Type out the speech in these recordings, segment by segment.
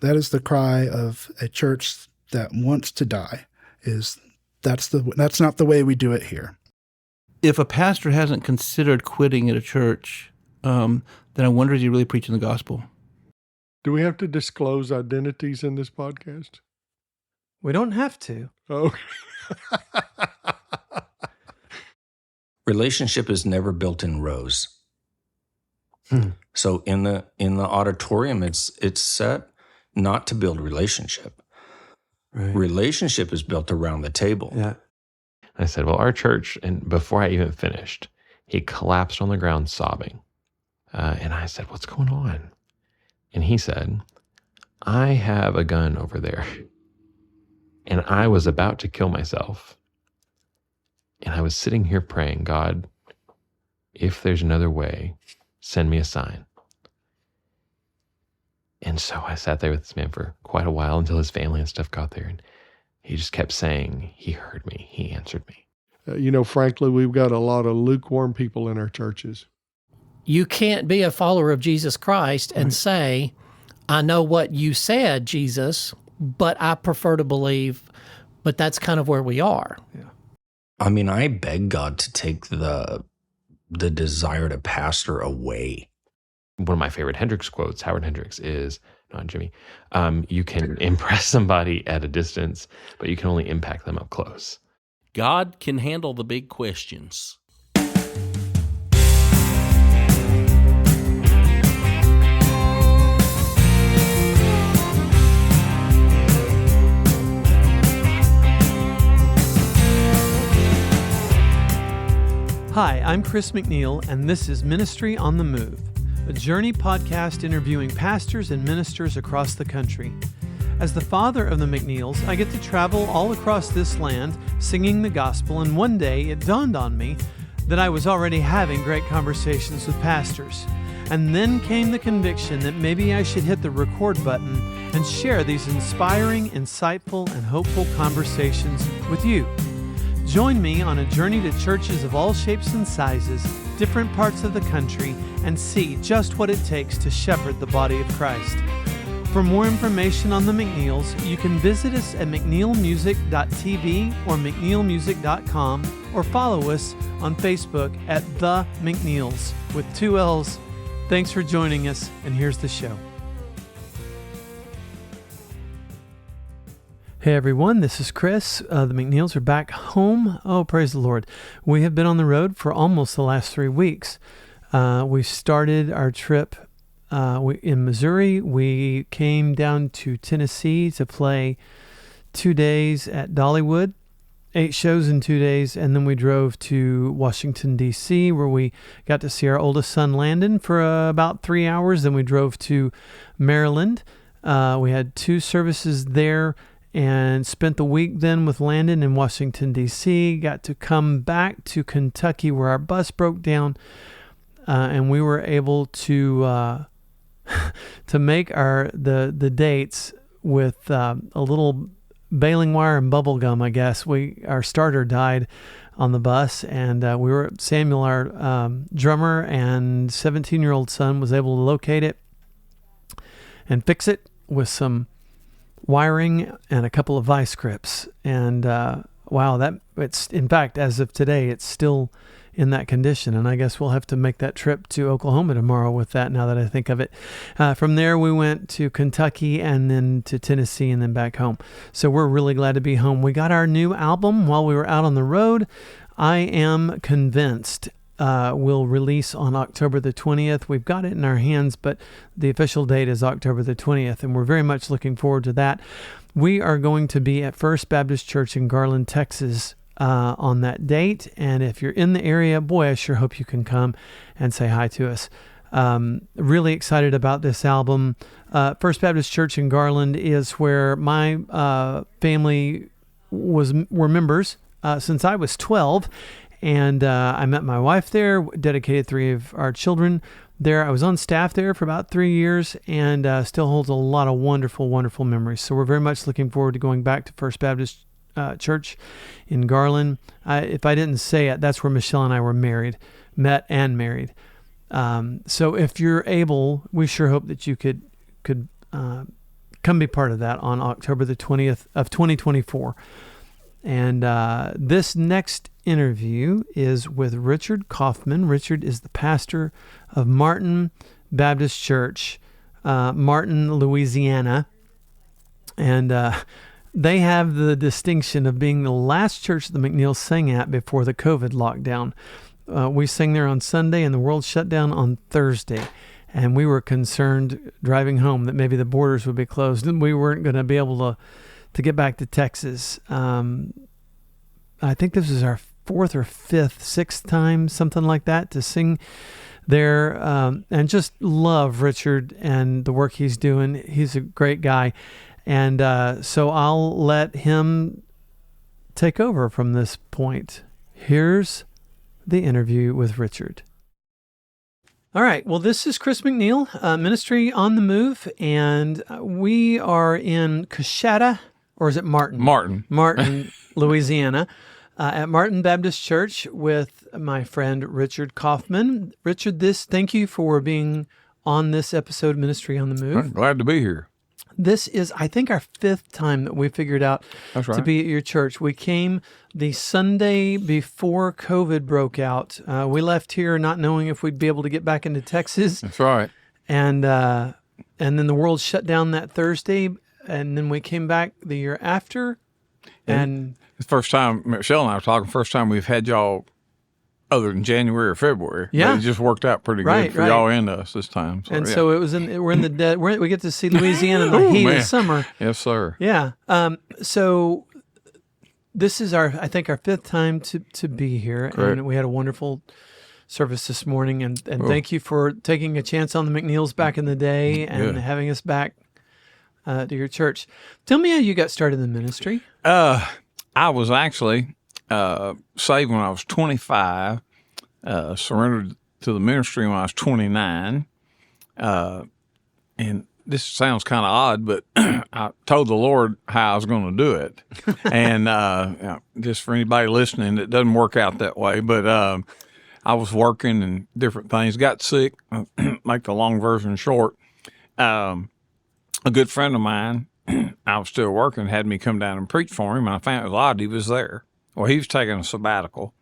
That is the cry of a church that wants to die. That's not the way we do it here. If a pastor hasn't considered quitting at a church, then I wonder, is he really preaching the gospel? Do we have to disclose identities in this podcast? We don't have to. Oh. Relationship is never built in rows. So in the auditorium, it's set not to build relationship. Right. Relationship is built around the table. Yeah. I said, well, our church, and before I even finished, he collapsed on the ground sobbing. And I said, what's going on? And he said, I have a gun over there. And I was about to kill myself. And I was sitting here praying, God, if there's another way, send me a sign. And so I sat there with this man for quite a while until his family and stuff got there. And he just kept saying, he heard me, he answered me. Frankly, we've got a lot of lukewarm people in our churches. You can't be a follower of Jesus Christ and say, I know what you said, Jesus, but I prefer to believe, but that's kind of where we are. Yeah. I mean, I beg God to take the desire to pastor away. One of my favorite Hendricks quotes, Howard Hendricks, is, not Jimmy, you can impress somebody at a distance, but you can only impact them up close. God can handle the big questions. Hi, I'm Chris McNeil, and this is Ministry on the Move, a journey podcast interviewing pastors and ministers across the country. As the father of the McNeils, I get to travel all across this land singing the gospel, and one day it dawned on me that I was already having great conversations with pastors. And then came the conviction that maybe I should hit the record button and share these inspiring, insightful, and hopeful conversations with you. Join me on a journey to churches of all shapes and sizes, different parts of the country, and see just what it takes to shepherd the body of Christ. For more information on the McNeils, you can visit us at mcneilmusic.tv or mcneilmusic.com, or follow us on Facebook at The McNeils with 2 L's. Thanks for joining us, and here's the show. Hey everyone, this is Chris. The McNeils are back home. Oh, praise the Lord. We have been on the road for almost the last 3 weeks. We started our trip in Missouri. We came down to Tennessee to play 2 days at Dollywood, 8 shows in 2 days, and then we drove to Washington, D.C., where we got to see our oldest son, Landon, for about 3 hours. Then we drove to Maryland. We had 2 services there, and spent the week then with Landon in Washington, D.C., got to come back to Kentucky where our bus broke down, and we were able to make the dates with a little baling wire and bubble gum, I guess. Our starter died on the bus, and Samuel, our drummer and 17-year-old son, was able to locate it and fix it with some wiring and a couple of vice grips. And in fact, as of today, it's still in that condition. And I guess we'll have to make that trip to Oklahoma tomorrow with that, now that I think of it. From there, we went to Kentucky and then to Tennessee and then back home. So we're really glad to be home. We got our new album while we were out on the road. I Am Convinced will release on October the 20th. We've got it in our hands, but the official date is October the 20th, and we're very much looking forward to that. We are going to be at First Baptist Church in Garland, Texas on that date, and if you're in the area, boy, I sure hope you can come and say hi to us. Really excited about this album. First Baptist Church in Garland is where my family were members since I was 12, and I met my wife there, dedicated 3 of our children there. I was on staff there for about 3 years, and still holds a lot of wonderful, wonderful memories. So we're very much looking forward to going back to First Baptist Church in Garland. If I didn't say it, that's where Michelle and I were met and married. So if you're able, we sure hope that you could come be part of that on October the 20th of 2024. And this next interview is with Richard Kaufman. Richard is the pastor of Martin Baptist Church, Martin, Louisiana. And they have the distinction of being the last church that the McNeils sang at before the COVID lockdown. We sang there on Sunday, and the world shut down on Thursday. And we were concerned driving home that maybe the borders would be closed and we weren't going to be able to get back to Texas. I think this is our fourth or fifth, sixth time, something like that, to sing there. And just love Richard and the work he's doing. He's a great guy. And so I'll let him take over from this point. Here's the interview with Richard. All right. Well, this is Chris McNeil, Ministry on the Move, and we are in Coshada, or is it Martin? Martin, Louisiana, at Martin Baptist Church with my friend Richard Kaufman. Richard, thank you for being on this episode of Ministry on the Move. I'm glad to be here. This is, I think, our fifth time that we figured out to be at your church. We came the Sunday before COVID broke out. We left here not knowing if we'd be able to get back into Texas. That's right. And then the world shut down that Thursday, and then we came back the year after. And the first time, Michelle and I were talking, first time we've had y'all other than January or February. Yeah. But it just worked out pretty good for y'all and us this time. So, so it was we're in the dead. We get to see Louisiana in the heat of summer. Yes, sir. Yeah. So this is I think our fifth time to be here. Correct. And we had a wonderful service this morning. And thank you for taking a chance on the McNeils back in the day and having us back to your church. Tell me how you got started in the ministry. I was actually saved when I was 25, surrendered to the ministry when I was 29. And this sounds kind of odd, but I told the Lord how I was going to do it. And just for anybody listening, it doesn't work out that way. But I was working and different things, got sick, make the long version short. A good friend of mine, I was still working, had me come down and preach for him, and I found it was odd he was there. Well, he was taking a sabbatical,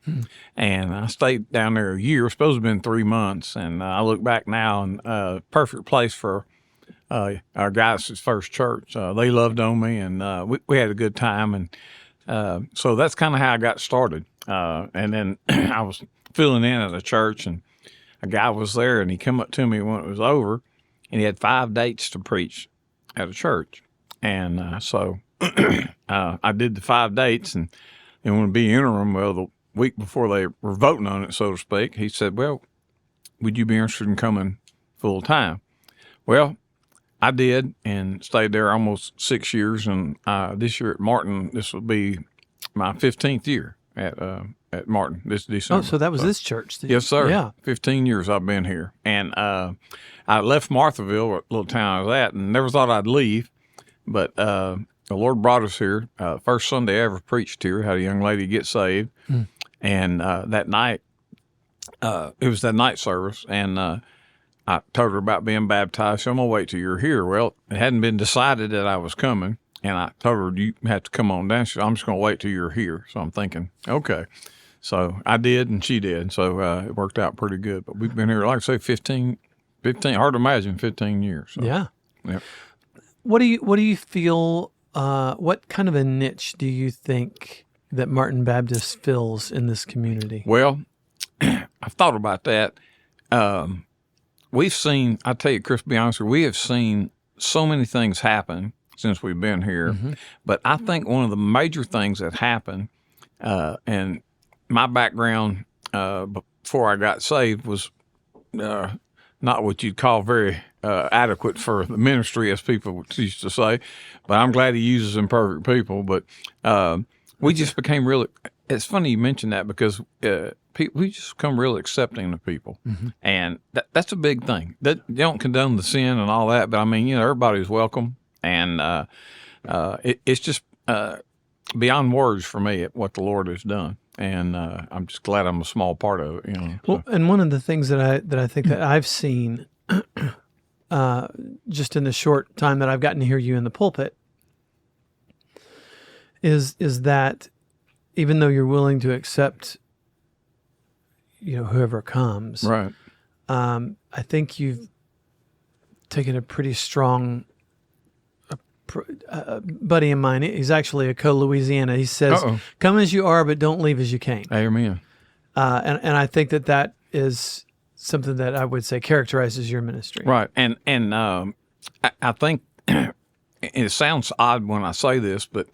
and I stayed down there a year. It was supposed to have been 3 months, and I look back now, and perfect place for our guys' first church. They loved on me, and we had a good time, and so that's kind of how I got started. And then I was filling in at a church, and a guy was there, and he came up to me when it was over, and he had 5 dates to preach at a church. And so I did the 5 dates, and when to be interim, well, the week before they were voting on it, so to speak, he said, well, would you be interested in coming full time? Well, I did and stayed there almost 6 years. And this year at Martin, this will be my 15th year at Martin this December. Oh, so that was this church? Yes, sir. Yeah. 15 years I've been here. And I left Marthaville, a little town I was at, and never thought I'd leave. But the Lord brought us here. First Sunday I ever preached here, had a young lady get saved. And that night, it was that night service, and I told her about being baptized. So I'm going to wait till you're here. Well, it hadn't been decided that I was coming, and I told her, you have to come on down. She said, I'm just going to wait till you're here. So I'm thinking, okay. So I did, and she did. So it worked out pretty good. But we've been here, like I say, 15, hard to imagine, 15 years. So, yeah. Yep. What do you feel, what kind of a niche do you think that Martin Baptist fills in this community? Well, I've thought about that. We've seen, I tell you, Chris, to be honest with you, we have seen so many things happen since we've been here. Mm-hmm. But I think one of the major things that happened, and my background before I got saved was not what you'd call very adequate for the ministry, as people used to say. But I'm glad he uses imperfect people. But we just became really, it's funny you mention that, because we just become really accepting of people. Mm-hmm. And that's a big thing. That, you don't condone the sin and all that, but I mean, everybody's welcome. And it's just beyond words for me at what the Lord has done. And I'm just glad I'm a small part of it. Well, and one of the things that I think that I've seen just in the short time that I've gotten to hear you in the pulpit, is that even though you're willing to accept, whoever comes, Right. I think you've taken a pretty strong. A buddy of mine, he's actually a co-Louisiana. He says, "Come as you are, but don't leave as you came." Amen. And I think that is something that I would say characterizes your ministry. Right. And I think it sounds odd when I say this, but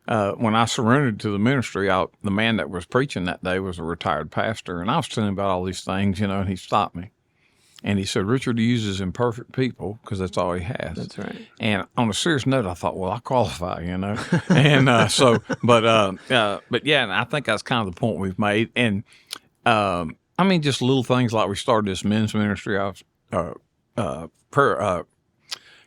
when I surrendered to the ministry, the man that was preaching that day was a retired pastor, and I was telling him about all these things, and he stopped me. And he said, Richard uses imperfect people because that's all he has. That's right. And on a serious note, I thought, well, I qualify, And but yeah, and I think that's kind of the point we've made. And just little things like we started this men's ministry. I was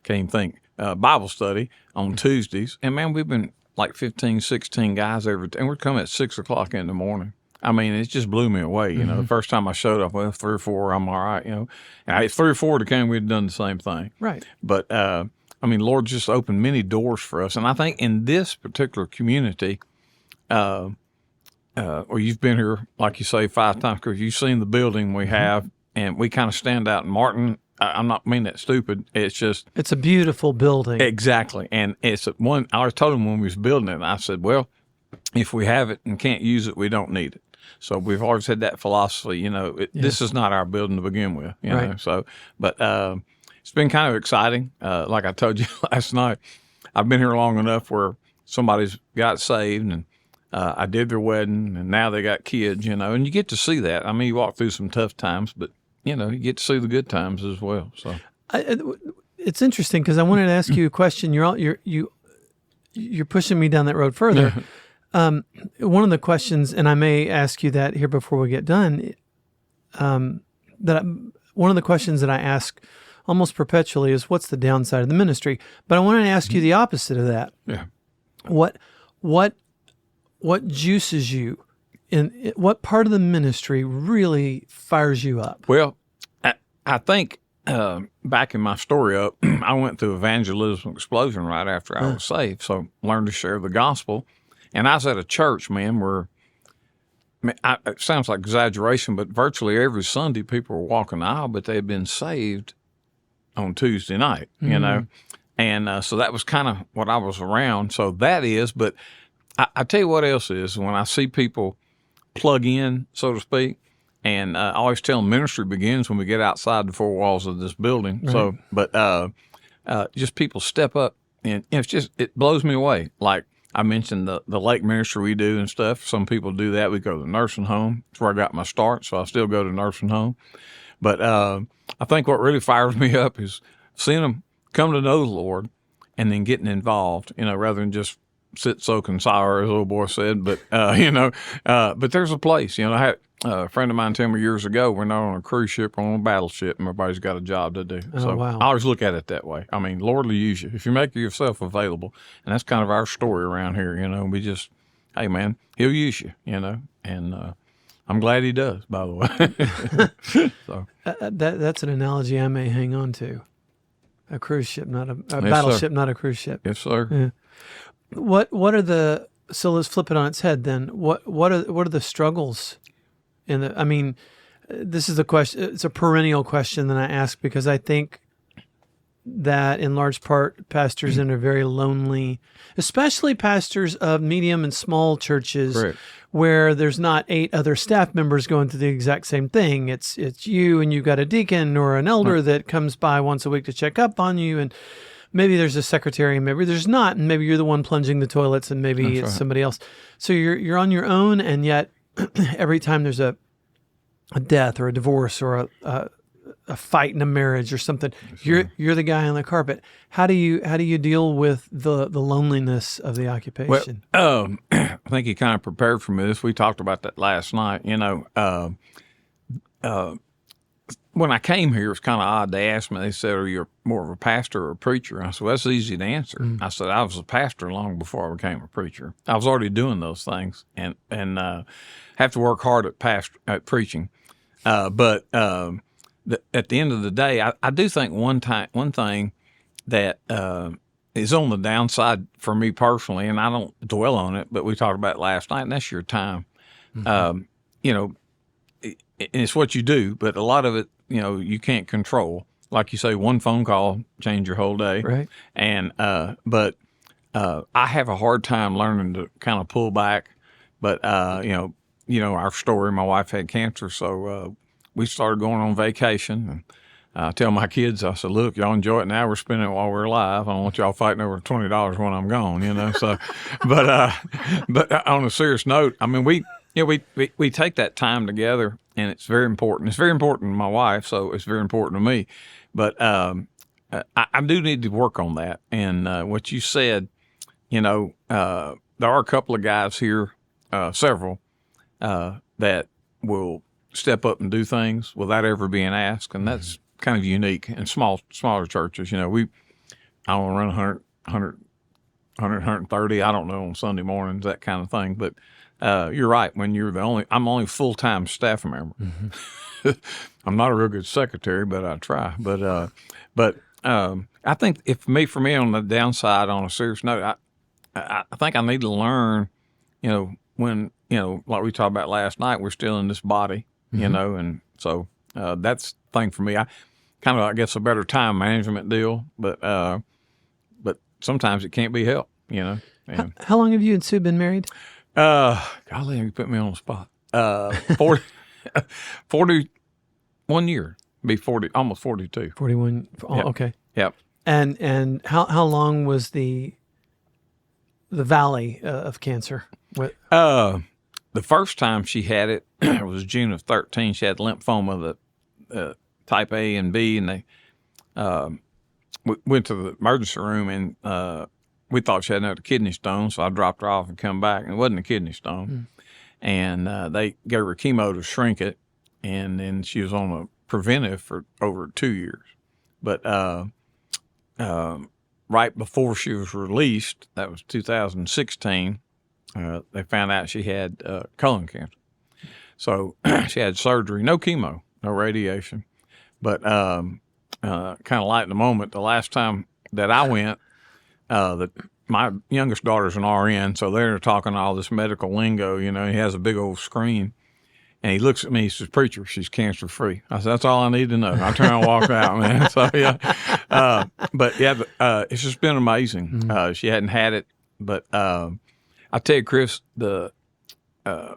can't even think, Bible study on Tuesdays. And man, we've been like 15, 16 guys and we're coming at 6 o'clock in the morning. It just blew me away. The first time I showed up, 3 or 4, I'm all right. And if 3 or 4 that came, we'd done the same thing. Right. But, Lord just opened many doors for us. And I think in this particular community, well, you've been here, like you say, 5 times because you've seen the building we have, and we kind of stand out. And Martin, I'm not meaning that stupid. It's just. It's a beautiful building. Exactly. And it's one, I always told him when we was building it, I said, well, if we have it and can't use it, we don't need it. So we've always had that philosophy, this is not our building to begin with, Right. know. So, but it's been kind of exciting. Like I told you last night, I've been here long enough where somebody's got saved and I did their wedding and now they got kids, and you get to see that. You walk through some tough times, but, you get to see the good times as well. So it's interesting because I wanted to ask you a question. You're pushing me down that road further. One of the questions, and I may ask you that here before we get done, one of the questions that I ask almost perpetually is, what's the downside of the ministry? But I wanted to ask you the opposite of that. Yeah. What juices you? In what part of the ministry really fires you up? Well, I think back in my story up, I went through evangelism explosion right after I was saved. So learned to share the gospel. And I was at a church, man, where it sounds like exaggeration, but virtually every Sunday people were walking the aisle, but they had been saved on Tuesday night, And so that was kind of what I was around. So that is, but I tell you what else is, when I see people plug in, so to speak, and I always tell them ministry begins when we get outside the 4 walls of this building. Right. So, but just people step up, and it blows me away. Like, I mentioned the lake ministry we do and stuff. Some people do that. We go to the nursing home. That's where I got my start, so I still go to the nursing home. But I think what really fires me up is seeing them come to know the Lord and then getting involved, rather than just sit soaking sour, as the old boy said. But, but there's a place. I had a friend of mine tell me years ago, we're not on a cruise ship, we're on a battleship, and everybody's got a job to do. Oh, so wow. I always look at it that way. Lord will use you. If you make yourself available, and that's kind of our story around here, we just, hey, man, he'll use you, and I'm glad he does, by the way. So that's an analogy I may hang on to. A cruise ship, not a Yes, battleship, sir. Not a cruise ship. Yes, sir. Yeah. So let's flip it on its head then. What are the struggles this is a question, it's a perennial question that I ask because I think that in large part pastors in a very lonely, especially pastors of medium and small churches, Correct. where there's not 8 other staff members going through the exact same thing. It's you, and you've got a deacon or an elder that comes by once a week to check up on you, and maybe there's a secretary, and maybe there's not, and maybe you're the one plunging the toilets, and maybe That's it's right. somebody else. So you're on your own, and yet every time there's a death or a divorce or a fight in a marriage or something, you're the guy on the carpet. How do you deal with the loneliness of the occupation? Well, I think he kind of prepared for me this. We talked about that last night. When I came here, it was kind of odd. They asked me, they said, are you more of a pastor or a preacher? I said, well, that's easy to answer. I said, I was a pastor long before I became a preacher. I was already doing those things and have to work hard at preaching. But at the end of the day, I do think one thing that is on the downside for me personally, and I don't dwell on it, but we talked about it last night, and that's your time. You know, it's what you do, but a lot of it, you know, you can't control. Like you say, one phone call changed your whole day. Right. And but I have a hard time learning to kind of pull back. But you know, our story. My wife had cancer, so we started going on vacation. And I tell my kids, I said, "Look, y'all enjoy it now. We're spending it while we're alive. I don't want y'all fighting over $20 when I'm gone." You know. So, but on a serious note, I mean, we take that time together, and it's very important. It's very important to my wife, so it's very important to me. But I do need to work on that. And what you said, you know, there are a couple of guys here, several, that will step up and do things without ever being asked, and that's kind of unique in smaller churches. You know, I don't run 100, 130, I don't know, on Sunday mornings, that kind of thing. But you're right. When I'm only full-time staff member. I'm not a real good secretary, but I try. But I think for me on the downside, on a serious note, I think I need to learn, you know, when, you know, like we talked about last night, we're still in this body, you know, and so that's the thing for me. I kind of, I guess, a better time management deal, but sometimes it can't be helped, you know. And, How long have you and Sue been married? golly, you put me on the spot. 41 year, be 40, almost 42. 41. Oh, Yep. Okay. Yep. And how long was the valley of cancer? What? The first time she had it was June of 13. She had lymphoma, the type A and B, and they we went to the emergency room, and we thought she had another kidney stone, so I dropped her off and come back, and it wasn't a kidney stone. And they gave her chemo to shrink it, and then she was on a preventive for over 2 years. But right before she was released, that was 2016, they found out she had colon cancer. So she had surgery, no chemo, no radiation. But kind of like the moment, the last time that I went, my youngest daughter's an RN, so they're talking all this medical lingo. You know, he has a big old screen, and he looks at me. He says, "Preacher, she's cancer free." I said, "That's all I need to know." I turn and walk out, man. So yeah, but it's just been amazing. She hadn't had it, but I tell you, Chris, how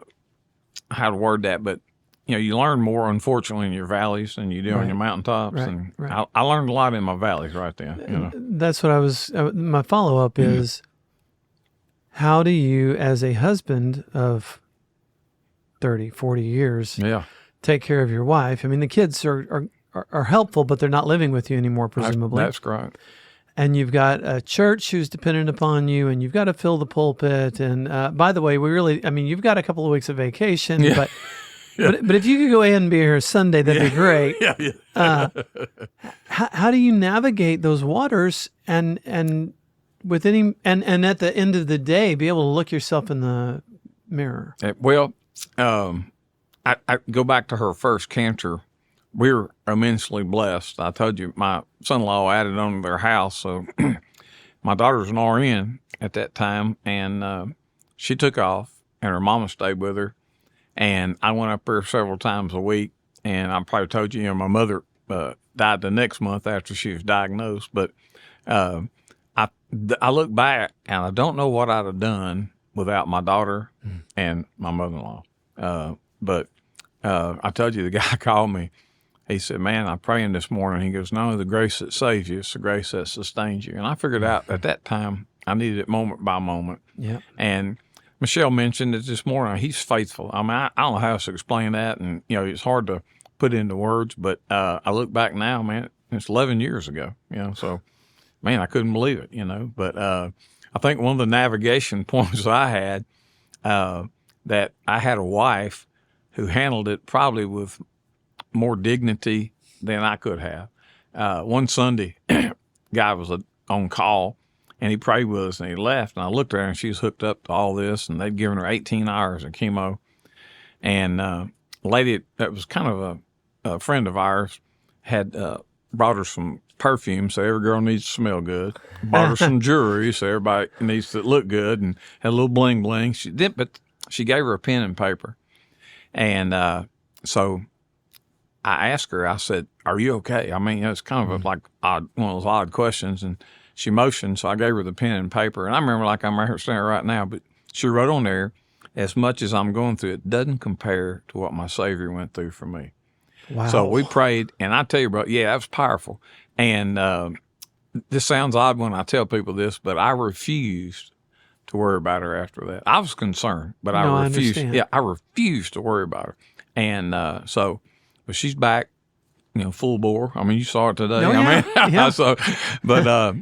to word that, but you know, you learn more, unfortunately, in your valleys than you do on your mountaintops. Right, And right. I learned a lot in my valleys right there. You know, That's what I was. My follow up is, how do you, as a husband of 30, 40 years, yeah, take care of your wife? I mean, the kids are helpful, but they're not living with you anymore, presumably. that's great. And you've got a church who's dependent upon you, and you've got to fill the pulpit. And by the way, you've got a couple of weeks of vacation, Yeah. but if you could go ahead and be here Sunday, that'd be great. Yeah. How do you navigate those waters and with any and at the end of the day be able to look yourself in the mirror? Well, I go back to her first cancer. We're immensely blessed. I told you my son-in-law added on to their house, so my daughter was an RN at that time, and she took off, and her mama stayed with her. And I went up there several times a week, and I probably told you, my mother died the next month after she was diagnosed. But I look back, and I don't know what I'd have done without my daughter and my mother-in-law. But I told you, the guy called me. He said, "Man, I'm praying this morning." He goes, "Not only the grace that saves you, it's the grace that sustains you." And I figured out at that time I needed it moment by moment. Yeah. And Michelle mentioned it this morning. He's faithful. I mean, I don't know how else to explain that, and it's hard to put into words. But I look back now, man, it's 11 years ago. So man, I couldn't believe it. But I think one of the navigation points I had that I had a wife who handled it probably with more dignity than I could have. One Sunday, guy was on call. And he prayed with us, and he left. And I looked at her, and she was hooked up to all this, and they'd given her 18 hours of chemo. And a lady that was kind of a friend of ours had brought her some perfume, so every girl needs to smell good. Bought her some jewelry, so everybody needs to look good, and had a little bling bling. She did, but she gave her a pen and paper, and so I asked her. I said, "Are you okay?" I mean, it's kind of like one of those odd questions, and she motioned, so I gave her the pen and paper, and I remember like I'm right here standing right now, but she wrote on there, "As much as I'm going through, it doesn't compare to what my Savior went through for me." Wow. So we prayed, and I tell you, bro, yeah, that was powerful. And this sounds odd when I tell people this, but I refused to worry about her after that. I was concerned, but I refused. I refused to worry about her. And but she's back, full bore. I mean, you saw it today. Oh, I mean, yeah. but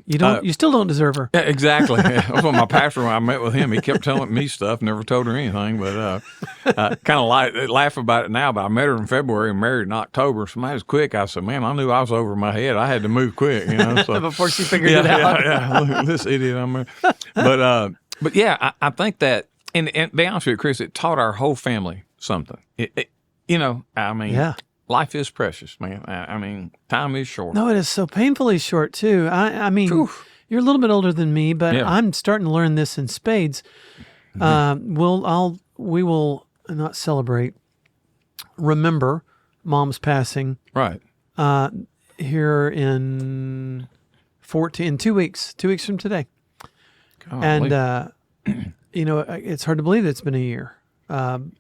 you still don't deserve her. yeah, exactly. That's what my pastor, when I met with him, he kept telling me stuff, never told her anything, but kind of laugh about it now. But I met her in February and married in October. So I was quick. I said, man, I knew I was over my head. I had to move quick, So. Before she figured it out. Yeah. Look at this idiot. But yeah, I think that, and to be honest with you, Chris, it taught our whole family something. Yeah. Life is precious, man. I mean, time is short. No, it is so painfully short too. I mean, you're a little bit older than me, but I'm starting to learn this in spades. We will not celebrate, remember Mom's passing. Right. Here in 2 weeks from today. Golly. And it's hard to believe it's been a year. And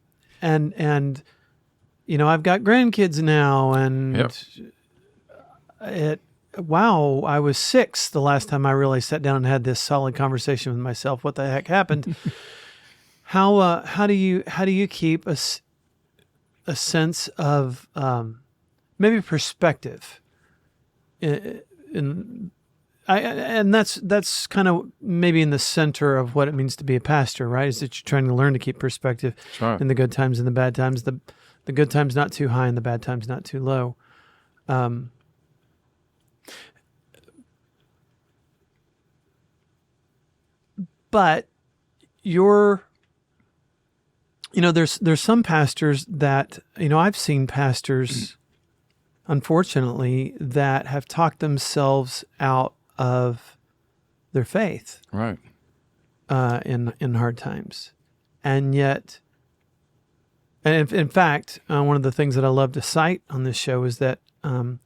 I've got grandkids now, and I was 6 the last time I really sat down and had this solid conversation with myself. What the heck happened? How do you keep a sense of maybe perspective? And that's kind of maybe in the center of what it means to be a pastor, right? Is that you're trying to learn to keep perspective in the good times and the bad times. The good times not too high and the bad times not too low. But there's some pastors that, I've seen pastors, unfortunately, that have talked themselves out of their faith. Right. In hard times. And yet, and in fact, one of the things that I love to cite on this show is that a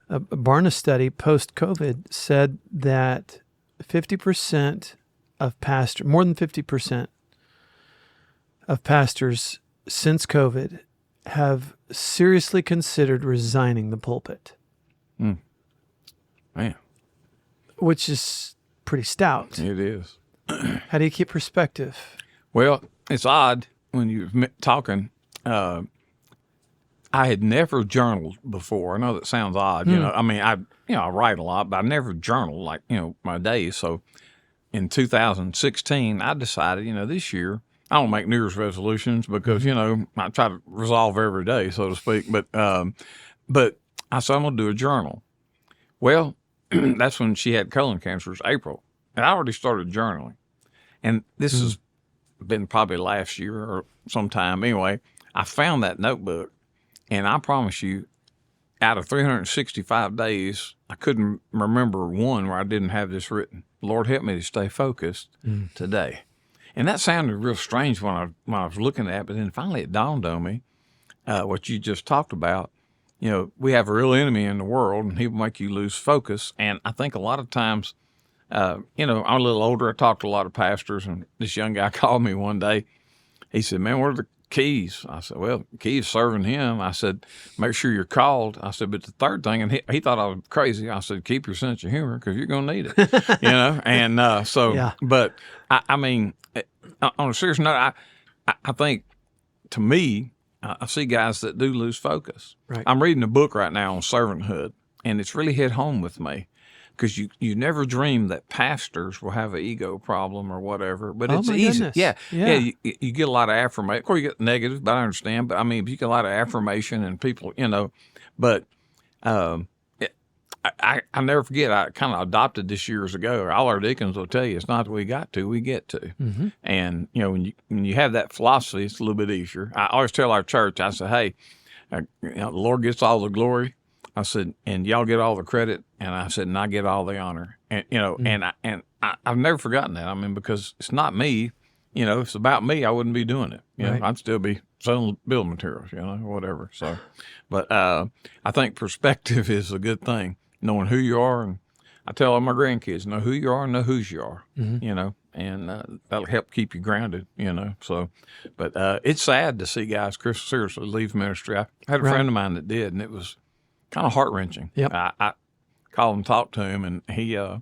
Barna study post-COVID said that 50% of more than 50% of pastors since COVID have seriously considered resigning the pulpit. Man. Which is pretty stout. It is. How do you keep perspective? Well, it's odd when you're talking. I had never journaled before. I know that sounds odd. I mean, I write a lot, but I never journaled like, my days. So in 2016, I decided, this year, I don't make New Year's resolutions because, I try to resolve every day, so to speak. But I said, I'm going to do a journal. Well, that's when she had colon cancer. It was April. And I already started journaling. And this has been probably last year or sometime. Anyway, I found that notebook. And I promise you, out of 365 days, I couldn't remember one where I didn't have this written. Lord, help me to stay focused today. And that sounded real strange when I was looking at it, but then finally it dawned on me what you just talked about. We have a real enemy in the world, and he will make you lose focus. And I think a lot of times, I'm a little older. I talked to a lot of pastors, and this young guy called me one day. He said, man, what are the keys? I said, well, the key is serving him. I said, make sure you're called. I said, but the third thing, and he thought I was crazy. I said, keep your sense of humor because you're going to need it, And but I mean, on a serious note, I think to me, I see guys that do lose focus. Right. I'm reading a book right now on servanthood, and it's really hit home with me. Because you never dream that pastors will have an ego problem or whatever, but it's easy. Goodness. Yeah. You get a lot of affirmation. Of course, you get negative, but I understand. But I mean, you get a lot of affirmation and people, But I never forget. I kind of adopted this years ago. All our deacons will tell you it's not that we got to, we get to. Mm-hmm. And when you have that philosophy, it's a little bit easier. I always tell our church, I say, hey, the Lord gets all the glory. I said, and y'all get all the credit, and I said, and I get all the honor. And, I've never forgotten that. I mean, because it's not me. If it's about me, I wouldn't be doing it. Right. I'd still be selling building materials, or whatever. So, but I think perspective is a good thing, knowing who you are. And I tell all my grandkids, know who you are and know whose you are, and that'll help keep you grounded, So, but it's sad to see guys, Chris, seriously leave ministry. I had a friend of mine that did, and it was kind of heart-wrenching. Yep. I called him, talked to him, and he, for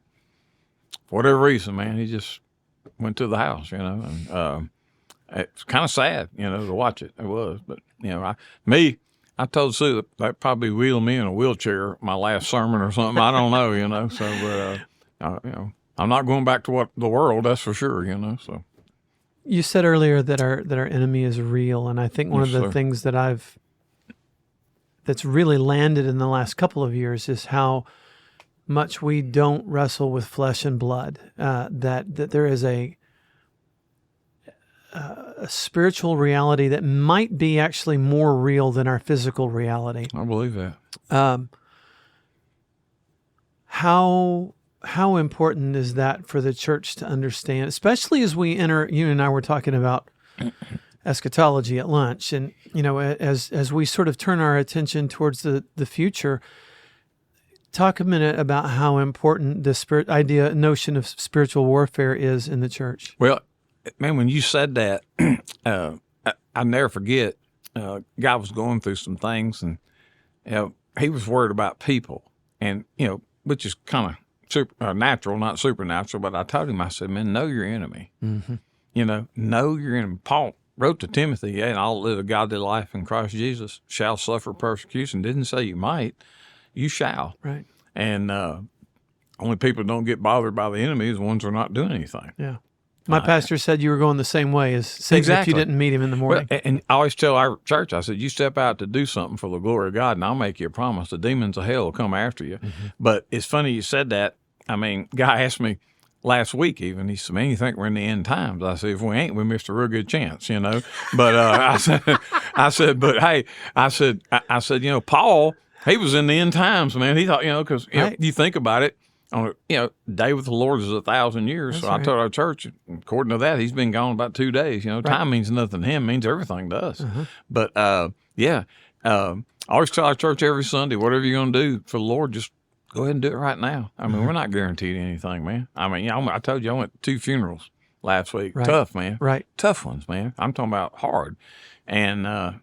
whatever reason, man, he just went to the house, and it's kind of sad, to watch it. It was, but I told Sue that probably wheeled me in a wheelchair my last sermon or something. I don't know, So, but I'm not going back to the world. That's for sure, So You said earlier that our enemy is real, and I think one of the sir. things that's really landed in the last couple of years is how much we don't wrestle with flesh and blood. That there is a spiritual reality that might be actually more real than our physical reality. I believe that. How important is that for the church to understand, especially as we enter? You and I were talking about eschatology at lunch, and as we sort of turn our attention towards the future. Talk a minute about how important the notion of spiritual warfare is in the church. Well, man, when you said that, I'll never forget. Guy was going through some things, and he was worried about people, and which is kind of natural, not supernatural. But I told him, I said, man, know your enemy. Mm-hmm. Know your enemy. Paul wrote to Timothy, and all live a godly life in Christ Jesus shall suffer persecution. Didn't say you might, you shall. Right. And only people who don't get bothered by the enemy is the ones who are not doing anything. Yeah. My pastor said you were going the same way as Satan Exactly. if you didn't meet him in the morning. Well, and I always tell our church, I said, you step out to do something for the glory of God, and I'll make you a promise. The demons of hell will come after you. Mm-hmm. But it's funny you said that. I mean, guy asked me last week even, he said, man, you think we're in the end times? I said, if we ain't, we missed a real good chance, But I said, but hey, I said, Paul, he was in the end times, man. He thought, because Right. you think about it, on day with the Lord is 1,000 years. That's so right. I told our church, according to that, he's been gone about 2 days. Time means nothing to him, means everything to us. Uh-huh. But I always tell our church every Sunday, whatever you're going to do for the Lord, just go ahead and do it right now. I mean, we're not guaranteed anything, man. I mean, I told you I went to 2 funerals last week. Right. Tough, man. Right. Tough ones, man. I'm talking about hard. And I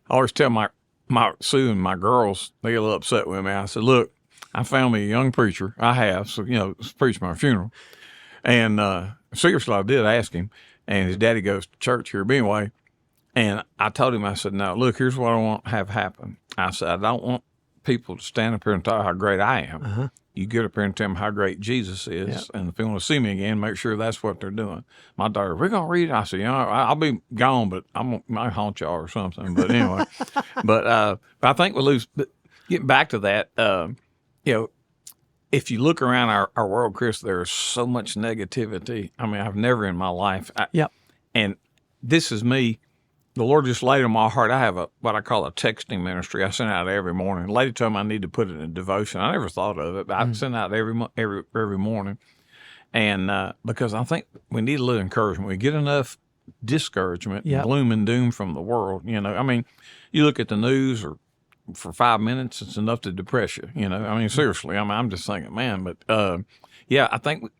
always tell my Sue and my girls, they get a little upset with me. I said, look, I found me a young preacher. I have, so, preach my funeral. And seriously, I did ask him. And his daddy goes to church here, but anyway. And I told him, I said, now, look, here's what I want to have happen. I said, I don't want people to stand up here and tell how great I am. Uh-huh. You get up here and tell them how great Jesus is. Yep. And if they want to see me again, make sure that's what they're doing. My daughter, we're going to read it. I said, I'll be gone, but I might haunt y'all or something. But anyway, but I think we'll lose. But getting back to that, if you look around our world, Chris, there's so much negativity. I mean, I've never in my life. Yep. And this is me. The Lord just laid on my heart. I have what I call a texting ministry. I send out every morning. The lady told me I need to put it in a devotion. I never thought of it, but I send out every morning. And because I think we need a little encouragement. We get enough discouragement, gloom and doom from the world. I mean, you look at the news or for 5 minutes, it's enough to depress you. I mean, seriously. I mean, I'm just thinking, man. But I think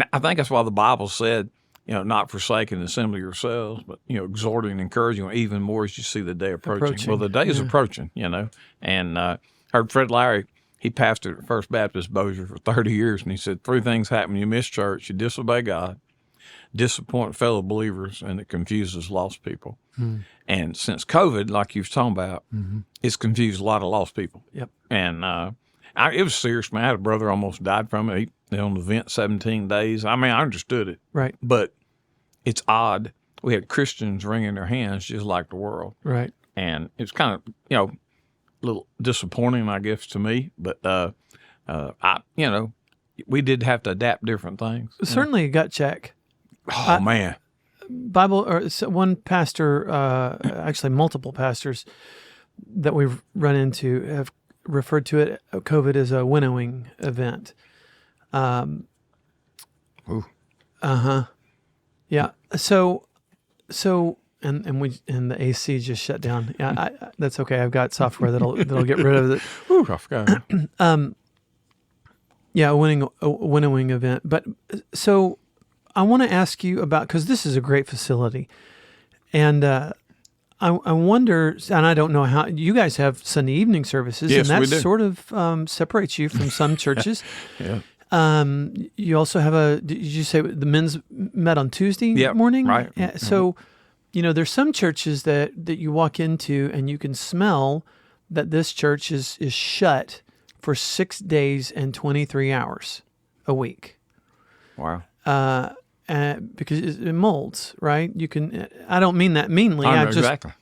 that's why the Bible said, not forsaking the assembly yourselves, but, exhorting and encouraging even more as you see the day approaching. Well, the day is approaching, and heard Fred Larry, he pastored at First Baptist Bossier for 30 years, and he said 3 things happen. You miss church, you disobey God, disappoint fellow believers, and it confuses lost people. And since COVID, like you was talking about, it's confused a lot of lost people. Yep. And it was serious, man. I had a brother almost died from it. He on the vent 17 days. I mean, I understood it. Right. But it's odd. We had Christians wringing their hands just like the world. Right. And it's kind of, a little disappointing, I guess, to me. But, we did have to adapt different things. Certainly a gut check. Oh, man. Bible, or one pastor, actually multiple pastors that we've run into have referred to it, COVID, as a winnowing event. Ooh. Yeah. So, and the AC just shut down. Yeah, that's okay. I've got software that'll get rid of it. Ooh, I forgot. Yeah, a winnowing event. But so I want to ask you about, because this is a great facility, and I wonder, and I don't know how you guys have Sunday evening services, Yes, and we that do. sort of separates you from some churches. Yeah. You also have did you say the men's met on Tuesday Yep, morning? right. Yeah, so, there's some churches that you walk into and you can smell that this church is shut for 6 days and 23 hours a week. Wow. Because it molds, right? You can, I don't mean that meanly. I know exactly.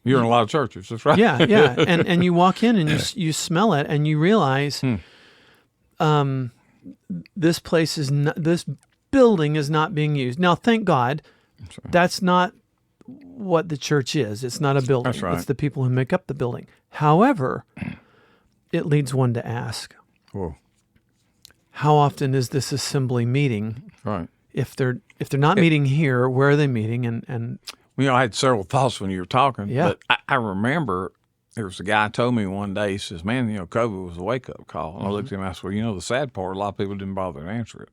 You're in a lot of churches. That's right. Yeah. And you walk in and you smell it and you realize, this place this building is not being used. Now, thank God, that's not what the church is. It's not a building. That's right. It's the people who make up the building. However, it leads one to ask, Whoa. how often is this assembly meeting? Right. If they're not meeting here, where are they meeting? And I had several thoughts when you were talking. Yeah. But I remember there was a guy told me one day, he says, man, COVID was a wake-up call. And I looked at him and I said, well, the sad part, a lot of people didn't bother to answer it.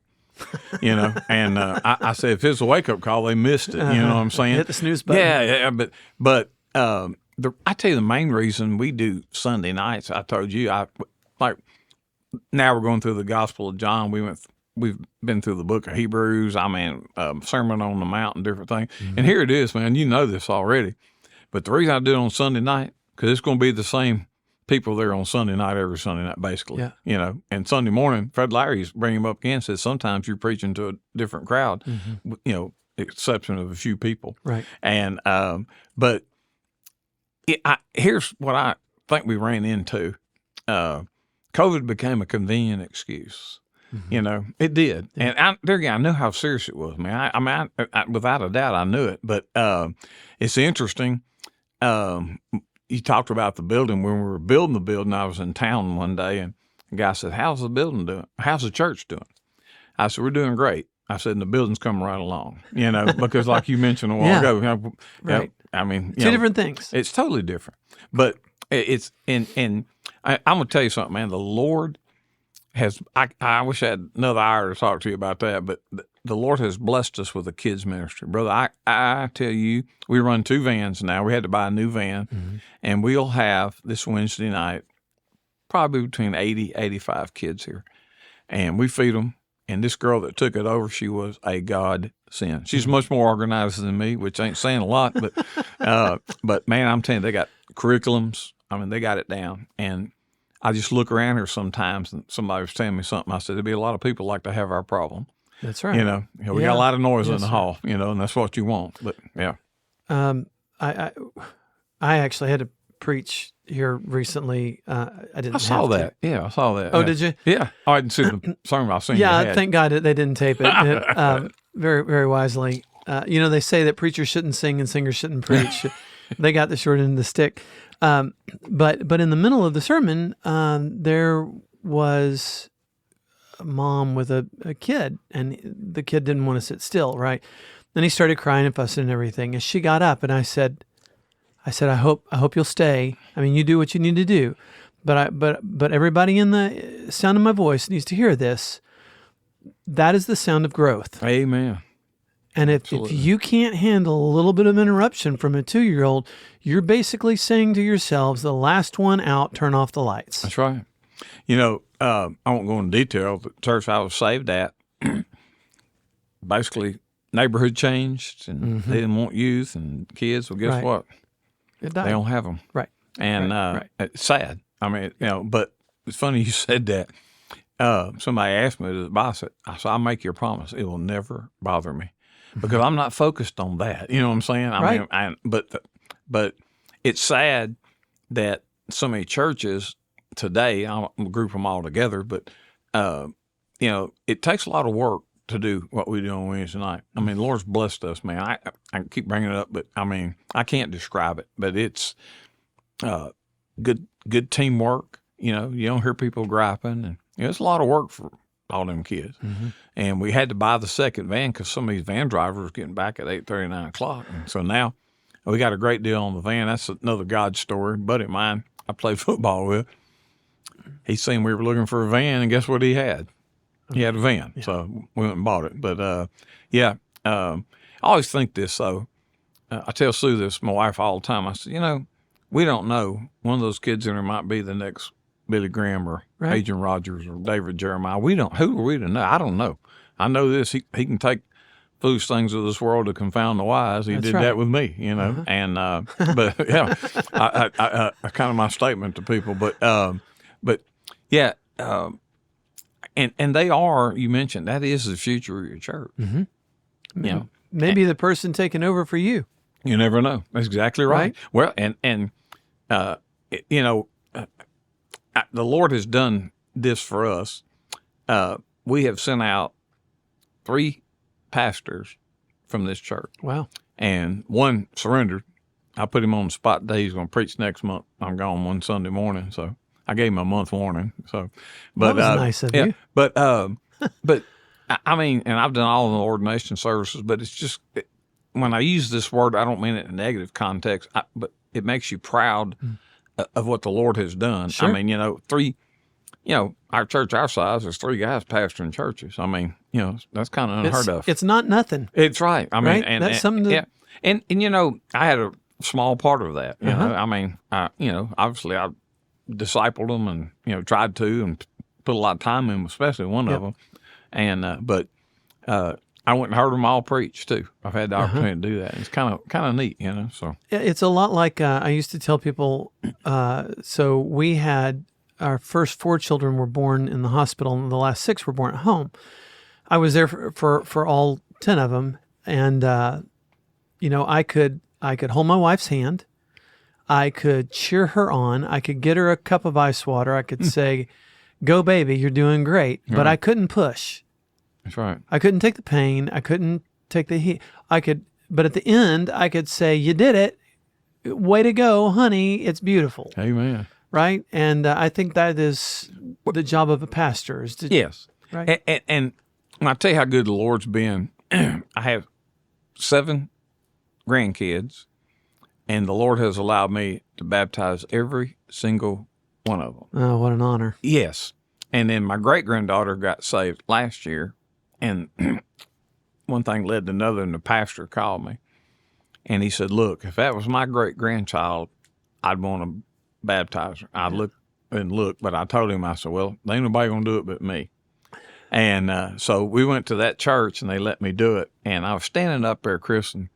And I said, if it's a wake-up call, they missed it. You know what I'm saying? hit the snooze button. Yeah, but I tell you the main reason we do Sunday nights, I told you, now we're going through the Gospel of John. We've been through the book of Hebrews, Sermon on the Mount and different things. Mm-hmm. And here it is, man. You know this already. But the reason I do it on Sunday night, because it's going to be the same people there on Sunday night every Sunday night, basically. Yeah. And Sunday morning, Fred Larry's bring him up again, says sometimes you're preaching to a different crowd, exception of a few people. Right. And but here's what I think we ran into. COVID became a convenient excuse. Mm-hmm. It did. Yeah. And I knew how serious it was, man. I without a doubt, I knew it. But it's interesting. You talked about the building. When we were building the building, I was in town one day, and the guy said, how's the building doing? How's the church doing? I said, we're doing great. I said, and the building's coming right along, because like you mentioned a while ago. Right. Two different things. It's totally different. But it's, and I'm going to tell you something, man. The Lord has, I wish I had another hour to talk to you about that, but the Lord has blessed us with a kids ministry. Brother, I tell you, we run 2 vans now. We had to buy a new van, and we'll have this Wednesday night probably between 80, 85 kids here. And we feed them. And this girl that took it over, she was a godsend. She's much more organized than me, which ain't saying a lot, but man, I'm telling you, they got curriculums. They got it down. And I just look around here sometimes, and somebody was telling me something. I said, there'd be a lot of people like to have our problem. That's right. We got a lot of noise in the hall, and that's what you want. But yeah. I actually had to preach here recently. I saw that. Yeah, I saw that. Oh, did you? Yeah. I didn't see the sermon. I seen Yeah, thank God that they didn't tape it. Very, very wisely. They say that preachers shouldn't sing and singers shouldn't preach. They got the short end of the stick. But in the middle of the sermon, there was a mom with a kid, and the kid didn't want to sit still, right? Then he started crying and fussing and everything. And she got up, and I said, I hope you'll stay. You do what you need to do, but everybody in the sound of my voice needs to hear this. That is the sound of growth. Amen. And if you can't handle a little bit of interruption from a 2-year-old, you're basically saying to yourselves, the last one out, turn off the lights. That's right. I won't go into detail. The church I was saved at, basically, neighborhood changed, and they didn't want youth and kids. Well, guess what? It died. They don't have them. Right. And it's sad. But it's funny you said that. Somebody asked me, I said, I'll make you a promise. It will never bother me. Because I'm not focused on that. You know what I'm saying? Right. But it's sad that so many churches today, I'll group them all together, but, it takes a lot of work to do what we do on Wednesday night. I mean, the Lord's blessed us, man. I keep bringing it up, but I mean, I can't describe it, but it's good teamwork. You know, you don't hear people griping, and it's a lot of work for all them kids. Mm-hmm. And we had to buy the second van because some of these van drivers were getting back at 8:30, 9 o'clock. And so now we got a great deal on the van. That's another God story. A buddy of mine I played football with, he seen we were looking for a van, and guess what he had? He had a van. Yeah. So we went and bought it. But, I always think this, though. I tell Sue this, my wife, all the time. I said, you know, we don't know. One of those kids in there might be the next Billy Graham or Agent Rogers or David Jeremiah. Who are we to know? I don't know. I know this. He can take foolish things of this world to confound the wise. He did that with me, you know. And but yeah, I kind of my statement to people. But yeah, and they are. You mentioned that is the future of your church. Mm-hmm. You know, maybe the person taking over for you. You never know. That's exactly right. Well, and you know. The Lord has done this for us. We have sent out 3 pastors from this church. Wow. And one surrendered. I put him on the spot today. He's going to preach next month. I'm gone one Sunday morning, so I gave him a month warning. So, but that was nice of you. But I mean, and I've done all the ordination services, but it's just when I use this word, I don't mean it in a negative context, but it makes you proud of what the Lord has done. Sure. I mean, you know, 3, you know, our church our size, there's 3 guys pastoring churches. I mean, you know, that's kind of unheard of. It's not nothing. It's right. I mean, and that's something. And you know, I had a small part of that. You know, I mean, you know, obviously I discipled them and tried to and put a lot of time in, especially one of them. And but I went and heard them all preach too. I've had the opportunity to do that. It's kind of neat, you know. So it's a lot like I used to tell people. So we had our first 4 children were born in the hospital, and the last 6 were born at home. I was there for all 10 of them, and I could hold my wife's hand, I could cheer her on, I could get her a cup of ice water, I could say, "Go, baby, you're doing great," but I couldn't push. That's right. I couldn't take the pain. I couldn't take the heat. But at the end, I could say, "You did it. Way to go, honey. It's beautiful." Amen. Right? And I think that is the job of a pastor. Is to, yes. Right. And I tell you how good the Lord's been. I have 7 grandkids, and the Lord has allowed me to baptize every single one of them. Oh, what an honor. Yes. And then my great-granddaughter got saved last year, and one thing led to another, and the pastor called me, and he said, "Look, if that was my great-grandchild, I'd want to baptize her." I looked, but I told him, I said, "Well, there ain't nobody going to do it but me." And so we went to that church, and they let me do it. And I was standing up there, Chris, and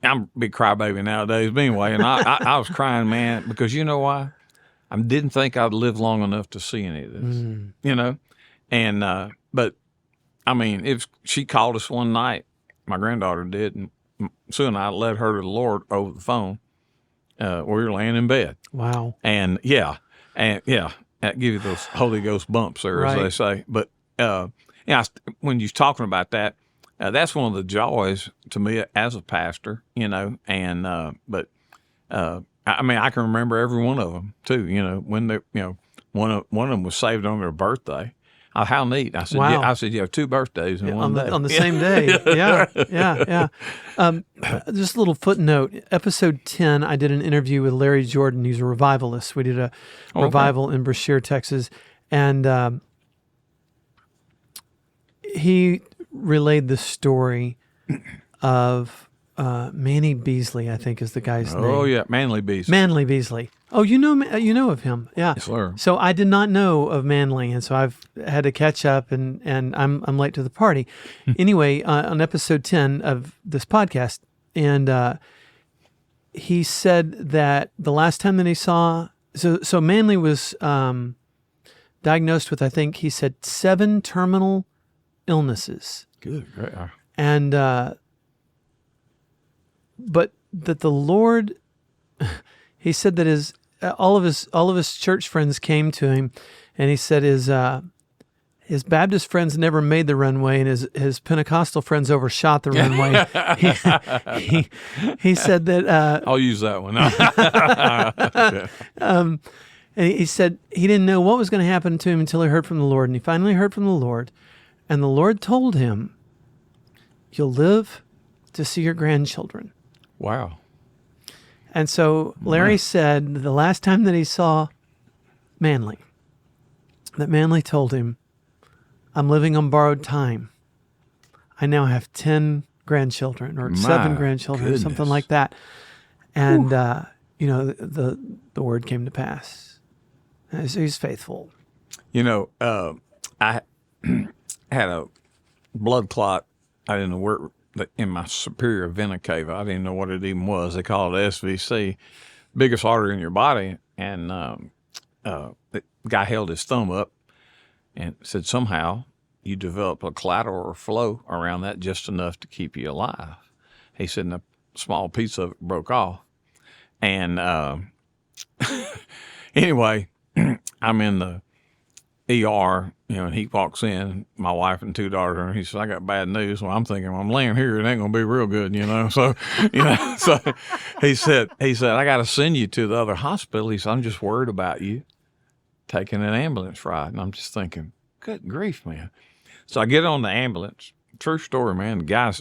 I'm a big crybaby nowadays, but anyway, and I was crying, man, because you know why? I didn't think I'd live long enough to see any of this, you know? And, but, I mean, if she called us one night, my granddaughter did, and Sue and I led her to the Lord over the phone. We were laying in bed. Wow. And, that give you those Holy Ghost bumps there, as they say. But, when you're talking about that, that's one of the joys to me as a pastor, you know, and, I mean, I can remember every one of them too. You know, when they, one of them was saved on their birthday. How neat! I said, wow. I said, 2 birthdays in one day on the same day. Yeah. Just a little footnote. Episode 10, I did an interview with Larry Jordan. He's a revivalist. We did a revival in Brashear, Texas, and he relayed the story of Manny Beasley, I think is the guy's name. Oh yeah, Manley Beasley. Manley Beasley. Oh, you know of him, yeah. Yes, sir. So I did not know of Manley, and so I've had to catch up, and I'm late to the party. Anyway, on episode 10 of this podcast, and he said that the last time that he saw, so Manley was diagnosed with, I think he said 7 terminal illnesses. Good, great. And but that the Lord, he said that all of his church friends came to him, and he said his Baptist friends never made the runway, and his Pentecostal friends overshot the runway. He said that I'll use that one. and he said he didn't know what was going to happen to him until he heard from the Lord, and he finally heard from the Lord, and the Lord told him, "You'll live to see your grandchildren." Wow. And so Larry said the last time that he saw Manley, that Manley told him, "I'm living on borrowed time. I now have 10 grandchildren or 7 grandchildren," or something like that. And, the word came to pass. And so he's faithful. I had a blood clot. I didn't know where, in my superior vena cava. I didn't know what it even was. They call it SVC, biggest artery in your body. And the guy held his thumb up and said, somehow you develop a collateral flow around that just enough to keep you alive. He said, and a small piece of it broke off. And anyway, I'm in the ER, and he walks in, my wife and 2 daughters, and he says, "I got bad news." Well, I'm thinking, I'm laying here, it ain't gonna be real good, So, so he said, "I got to send you to the other hospital." He said, "I'm just worried about you taking an ambulance ride." And I'm just thinking, good grief, man. So I get on the ambulance. True story, man. The guy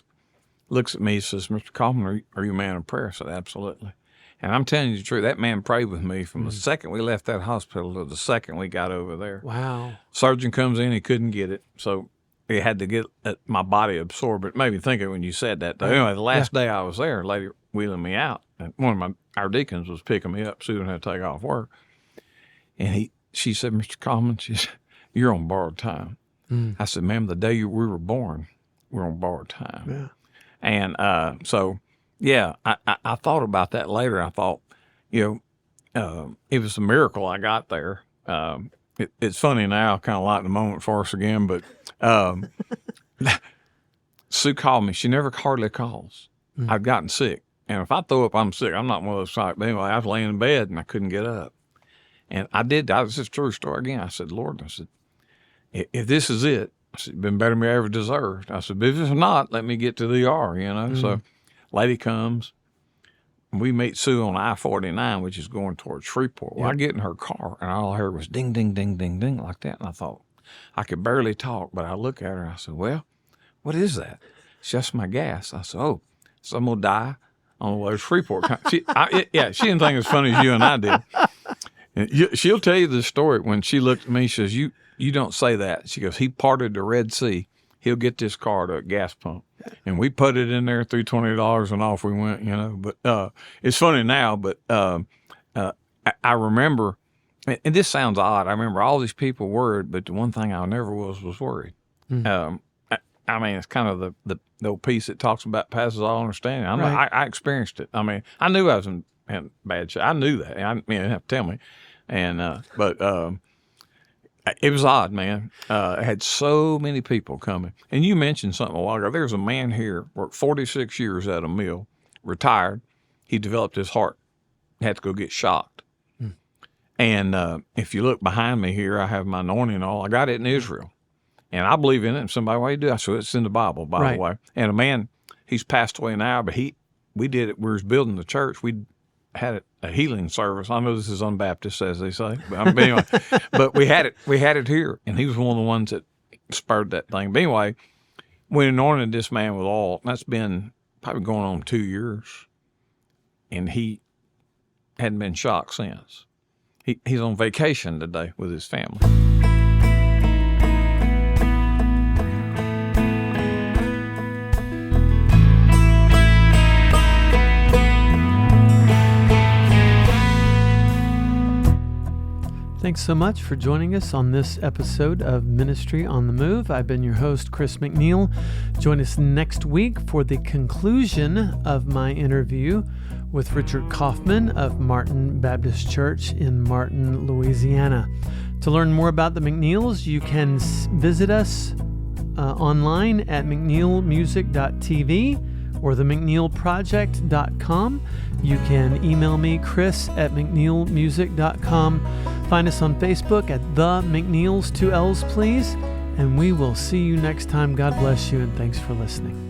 looks at me, says, "Mr. Kaufman, are you a man of prayer?" I said, "Absolutely." And I'm telling you the truth, that man prayed with me from the second we left that hospital to the second we got over there. Wow. Surgeon comes in, he couldn't get it, so he had to get my body absorbed. It made me think of it when you said that, though. Anyway, the last day I was there, a lady wheeling me out, and one of our deacons was picking me up, Susan had to take off work. And she said, "Mr. Kaufman," she said, "you're on borrowed time." I said, "Ma'am, the day we were born, we're on borrowed time." Yeah. And so, yeah, I thought about that later. I thought, it was a miracle I got there. It's funny now, kind of lighten the moment for us again, but Sue called me. She never hardly calls. I've gotten sick. And if I throw up, I'm sick. I'm not one of those types. But anyway, I was laying in bed and I couldn't get up. And this is a true story again. I said, "Lord," I said, "if this is it," I said, "been better than we ever deserved." I said, "But if it's not, let me get to the ER, So lady comes. We meet Sue on I-49, which is going towards Shreveport. Well, I get in her car, and all I heard was ding, ding, ding, ding, ding, like that. And I thought, I could barely talk, but I look at her, and I said, "Well, what is that?" It's just my gas. I said, "Oh, so I'm going to die on the way to Shreveport." She didn't think it was funny as you and I did. And she'll tell you the story. When she looked at me, she says, you don't say that. She goes, "He parted the Red Sea. He'll get this car to a gas pump." And we put it in there, threw $20 and off we went, But it's funny now, but I remember, and this sounds odd, I remember all these people worried, but the one thing I never was worried. I mean, it's kind of the old piece that talks about passes all understanding. I experienced it. I mean, I knew I was in bad shape. I knew that. You didn't have to tell me. And but it was odd, man. I had so many people coming. And you mentioned something a while ago. There's a man here, worked 46 years at a mill, retired. He developed his heart. Had to go get shocked. And if you look behind me here, I have my anointing and all. I got it in Israel. And I believe in it. And somebody, "Why you do?" I said, "It's in the Bible, by the way." And a man, he's passed away now, but we did it. We was building the church. We had a healing service. I know this is unbaptist, as they say, but anyway, but we had it here, and he was one of the ones that spurred that thing. But anyway, we anointed this man with oil. That's been probably going on 2 years, and he hadn't been shocked since. He's on vacation today with his family. Thanks so much for joining us on this episode of Ministry on the Move. I've been your host, Chris McNeil. Join us next week for the conclusion of my interview with Richard Kaufman of Martin Baptist Church in Martin, Louisiana. To learn more about the McNeils, you can visit us online at mcneilmusic.tv or themcneilproject.com. You can email me, chris@mcneilmusic.com. Find us on Facebook at The McNeils, 2 L's, please. and we will see you next time. God bless you, and thanks for listening.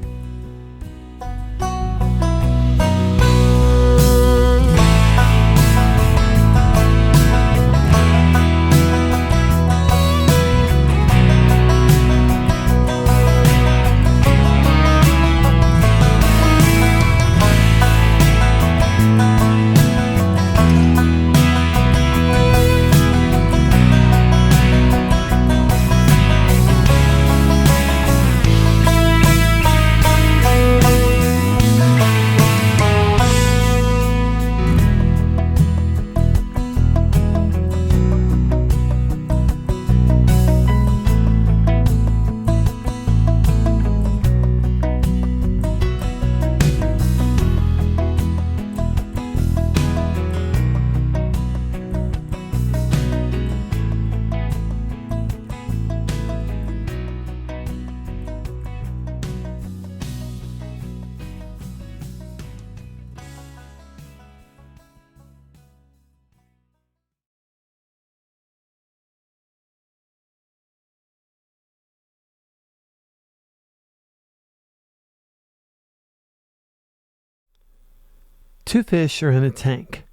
Two fish are in a tank.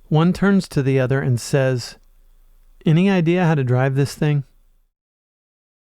One turns to the other and says, "Any idea how to drive this thing?"